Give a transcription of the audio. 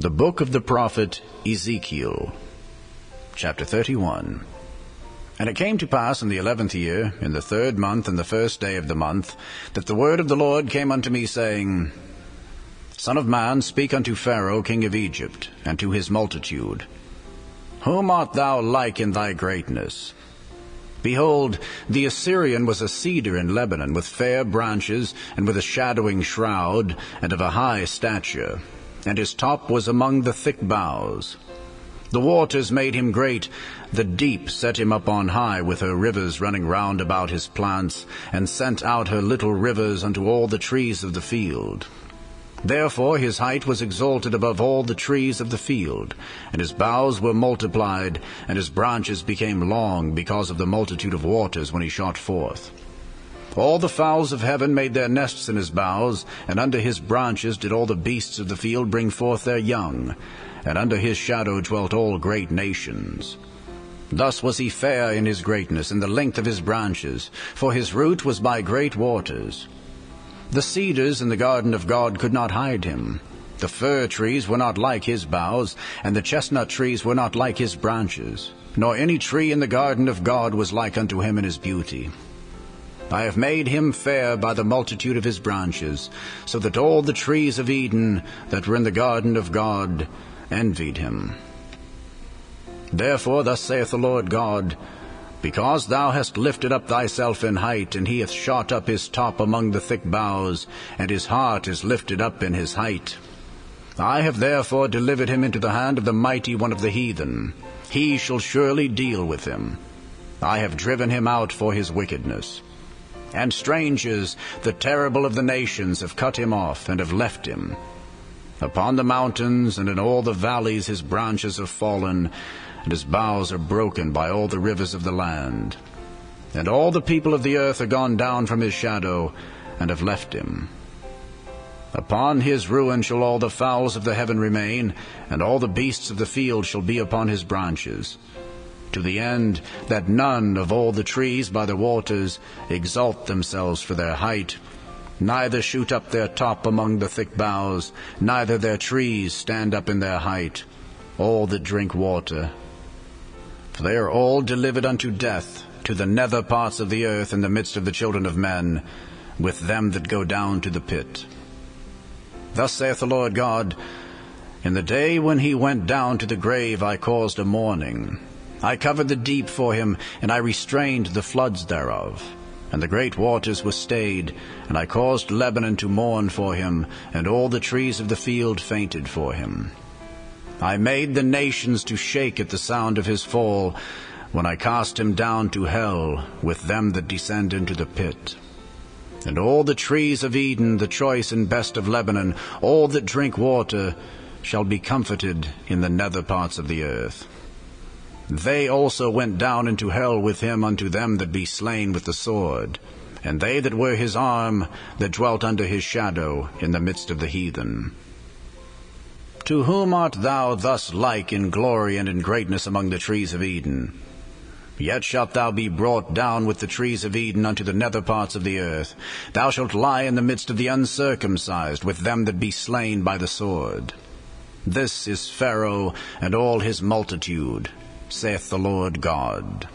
The book of the prophet Ezekiel, chapter 31. And it came to pass in the 11th year, in the 3rd month, and the 1st day of the month, that the word of the Lord came unto me, saying, Son of man, speak unto Pharaoh king of Egypt, and to his multitude. Whom art thou like in thy greatness? Behold, the Assyrian was a cedar in Lebanon, with fair branches, and with a shadowing shroud, and of a high stature, and his top was among the thick boughs. The waters made him great, the deep set him up on high, with her rivers running round about his plants, and sent out her little rivers unto all the trees of the field. Therefore his height was exalted above all the trees of the field, and his boughs were multiplied, and his branches became long, because of the multitude of waters when he shot forth. All the fowls of heaven made their nests in his boughs, and under his branches did all the beasts of the field bring forth their young, and under his shadow dwelt all great nations. Thus was he fair in his greatness, in the length of his branches, for his root was by great waters. The cedars in the garden of God could not hide him. The fir trees were not like his boughs, and the chestnut trees were not like his branches, nor any tree in the garden of God was like unto him in his beauty. I have made him fair by the multitude of his branches, so that all the trees of Eden that were in the garden of God envied him. Therefore thus saith the Lord God, Because thou hast lifted up thyself in height, and he hath shot up his top among the thick boughs, and his heart is lifted up in his height. I have therefore delivered him into the hand of the mighty one of the heathen. He shall surely deal with him. I have driven him out for his wickedness. And strangers, the terrible of the nations, have cut him off, and have left him. Upon the mountains and in all the valleys his branches have fallen, and his boughs are broken by all the rivers of the land. And all the people of the earth are gone down from his shadow, and have left him. Upon his ruin shall all the fowls of the heaven remain, and all the beasts of the field shall be upon his branches, to the end that none of all the trees by the waters exalt themselves for their height, neither shoot up their top among the thick boughs, neither their trees stand up in their height, all that drink water. For they are all delivered unto death, to the nether parts of the earth in the midst of the children of men, with them that go down to the pit. Thus saith the Lord God, In the day when he went down to the grave I caused a mourning. I covered the deep for him, and I restrained the floods thereof. And the great waters were stayed, and I caused Lebanon to mourn for him, and all the trees of the field fainted for him. I made the nations to shake at the sound of his fall, when I cast him down to hell with them that descend into the pit. And all the trees of Eden, the choice and best of Lebanon, all that drink water, shall be comforted in the nether parts of the earth. They also went down into hell with him unto them that be slain with the sword, and they that were his arm, that dwelt under his shadow in the midst of the heathen. To whom art thou thus like in glory and in greatness among the trees of Eden? Yet shalt thou be brought down with the trees of Eden unto the nether parts of the earth. Thou shalt lie in the midst of the uncircumcised, with them that be slain by the sword. This is Pharaoh and all his multitude, saith the Lord God.